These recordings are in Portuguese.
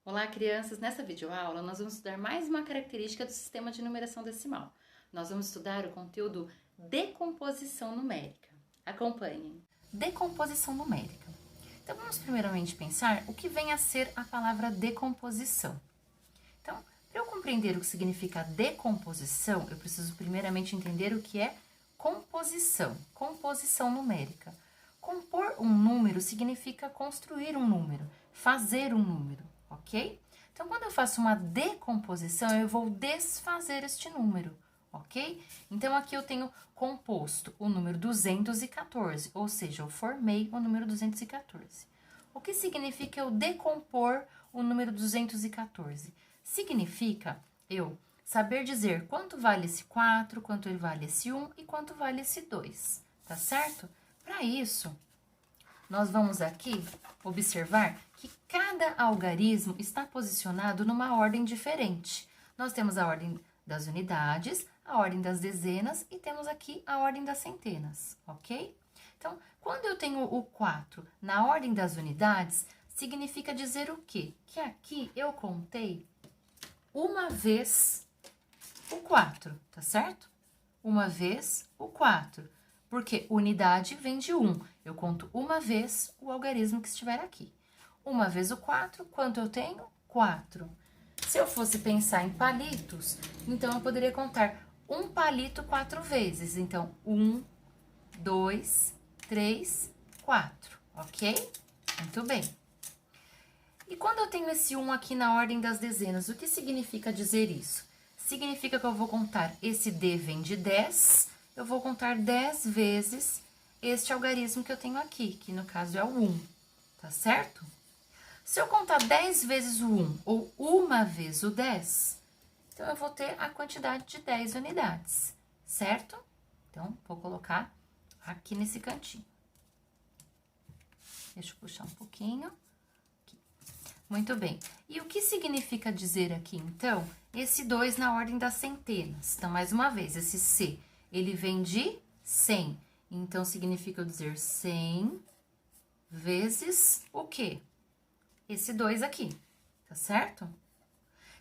Olá, crianças! Nessa videoaula, nós vamos estudar mais uma característica do sistema de numeração decimal. Nós vamos estudar o conteúdo decomposição numérica. Acompanhem. Decomposição numérica. Então, vamos primeiramente pensar o que vem a ser a palavra decomposição. Então, para eu compreender o que significa decomposição, eu preciso primeiramente entender o que é composição, composição numérica. Compor um número significa construir um número, fazer um número, ok? Então, quando eu faço uma decomposição, eu vou desfazer este número, ok? Então, aqui eu tenho composto o número 214, ou seja, eu formei o número 214. O que significa eu decompor o número 214? Significa eu saber dizer quanto vale esse 4, quanto vale esse 1 e quanto vale esse 2, tá certo? Para isso, nós vamos aqui observar que cada algarismo está posicionado numa ordem diferente. Nós temos a ordem das unidades, a ordem das dezenas e temos aqui a ordem das centenas, ok? Então, quando eu tenho o 4 na ordem das unidades, significa dizer o quê? Que aqui eu contei uma vez o 4, tá certo? Uma vez o 4, porque unidade vem de 1. Eu conto uma vez o algarismo que estiver aqui. Uma vez o 4, quanto eu tenho? 4. Se eu fosse pensar em palitos, então eu poderia contar um palito 4 vezes. Então, 1, 2, 3, 4, ok? Muito bem. E quando eu tenho esse 1 aqui na ordem das dezenas, o que significa dizer isso? Significa que eu vou contar esse D vem de 10, eu vou contar 10 vezes este algarismo que eu tenho aqui, que no caso é o 1, tá certo? Se eu contar 10 vezes o 1 ou uma vez o 10, então eu vou ter a quantidade de 10 unidades, certo? Então, vou colocar aqui nesse cantinho. Deixa eu puxar um pouquinho. Muito bem. E o que significa dizer aqui, então, esse 2 na ordem das centenas? Então, mais uma vez, esse C, ele vem de 100. Então, significa eu dizer 100 vezes o quê? Esse 2 aqui, tá certo?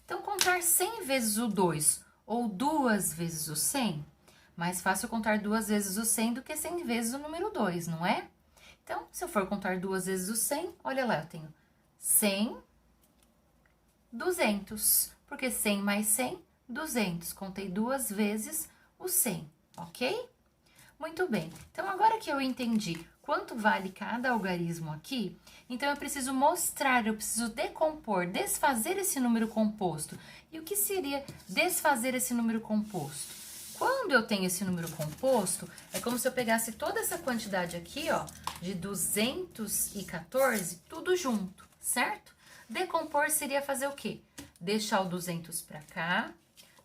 Então, contar 100 vezes o 2 ou 2 vezes o 100, mais fácil contar 2 vezes o 100 do que 100 vezes o número 2, não é? Então, se eu for contar 2 vezes o 100, olha lá, eu tenho 100, 200, porque 100 mais 100, 200. Contei 2 vezes o 100, ok? Muito bem. Então, agora que eu entendi quanto vale cada algarismo aqui, então eu preciso mostrar, eu preciso decompor, desfazer esse número composto. E o que seria desfazer esse número composto? Quando eu tenho esse número composto, é como se eu pegasse toda essa quantidade aqui, ó, de 214, tudo junto, certo? Decompor seria fazer o quê? Deixar o 200 para cá,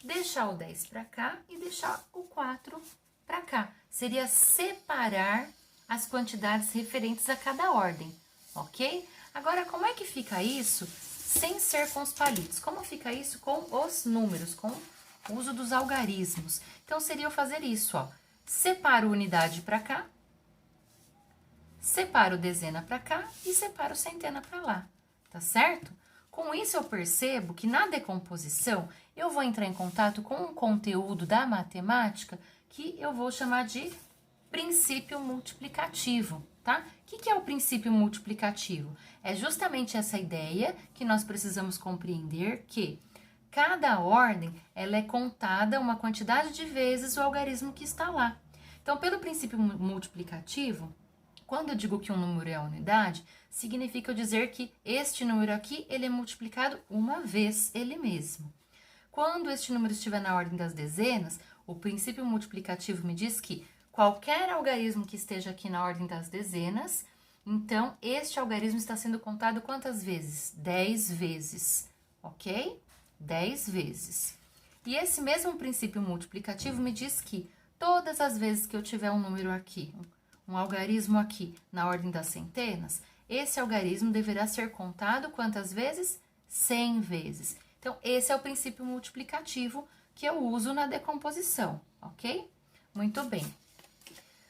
deixar o 10 para cá e deixar o 4 para cá. Seria separar as quantidades referentes a cada ordem, ok? Agora, como é que fica isso sem ser com os palitos? Como fica isso com os números, com o uso dos algarismos? Então, seria eu fazer isso, ó. Separo unidade para cá, separo dezena para cá e separo centena para lá, tá certo? Com isso, eu percebo que na decomposição, eu vou entrar em contato com um conteúdo da matemática que eu vou chamar de princípio multiplicativo, tá? O que é o princípio multiplicativo? É justamente essa ideia que nós precisamos compreender que cada ordem, ela é contada uma quantidade de vezes o algarismo que está lá. Então, pelo princípio multiplicativo, quando eu digo que um número é a unidade, significa eu dizer que este número aqui, ele é multiplicado uma vez ele mesmo. Quando este número estiver na ordem das dezenas, o princípio multiplicativo me diz que qualquer algarismo que esteja aqui na ordem das dezenas, então este algarismo está sendo contado quantas vezes? 10 vezes, ok? 10 vezes. E esse mesmo princípio multiplicativo me diz que todas as vezes que eu tiver um número aqui, um algarismo aqui na ordem das centenas, esse algarismo deverá ser contado quantas vezes? 100 vezes. Então, esse é o princípio multiplicativo que eu uso na decomposição, ok? Muito bem.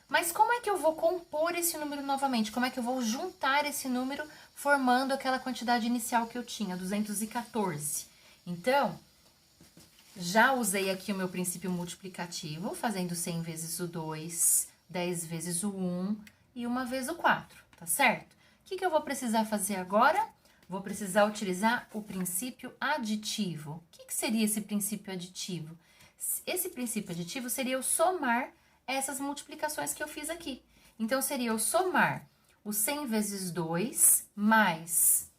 Mas como é que eu vou compor esse número novamente? Como é que eu vou juntar esse número formando aquela quantidade inicial que eu tinha, 214? Então, já usei aqui o meu princípio multiplicativo, fazendo 100 vezes o 2, 10 vezes o 1 e 1 vez o 4, tá certo? O que eu vou precisar fazer agora? Vou precisar utilizar o princípio aditivo. O que seria esse princípio aditivo? Esse princípio aditivo seria eu somar essas multiplicações que eu fiz aqui. Então, seria eu somar o 100 vezes 2, mais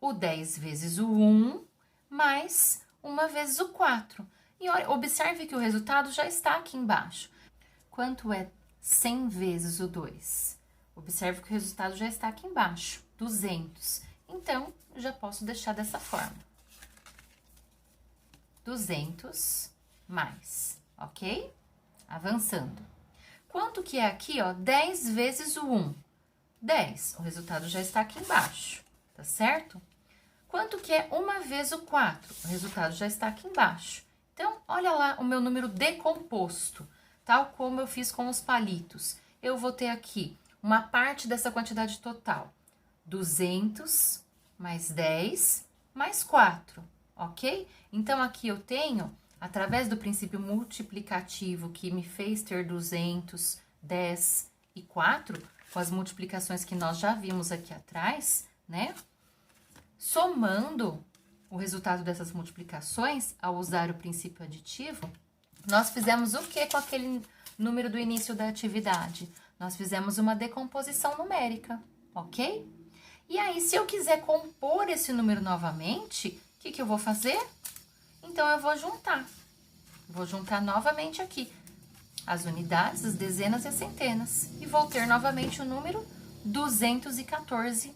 o 10 vezes o 1, mais 1 vezes o 4. E olha, observe que o resultado já está aqui embaixo. Quanto é 100 vezes o 2? Observe que o resultado já está aqui embaixo, 200. Então, já posso deixar dessa forma. 200 mais, ok? Avançando. Quanto que é aqui, ó? 10 vezes o 1. 10. O resultado já está aqui embaixo, tá certo? Quanto que é 1 vez o 4? O resultado já está aqui embaixo. Então, olha lá o meu número decomposto, tal como eu fiz com os palitos. Eu vou ter aqui uma parte dessa quantidade total. 200 mais 10 mais 4, ok? Então, aqui eu tenho, através do princípio multiplicativo que me fez ter 200, 10 e 4, com as multiplicações que nós já vimos aqui atrás, né? Somando o resultado dessas multiplicações, ao usar o princípio aditivo, nós fizemos o que com aquele número do início da atividade? Nós fizemos uma decomposição numérica, ok? E aí, se eu quiser compor esse número novamente, o que eu vou fazer? Então, eu vou juntar. Vou juntar novamente aqui as unidades, as dezenas e as centenas. E vou ter novamente o número 214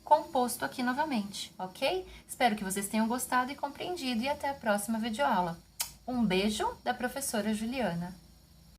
composto aqui novamente, ok? Espero que vocês tenham gostado e compreendido e até a próxima videoaula. Um beijo da professora Juliana.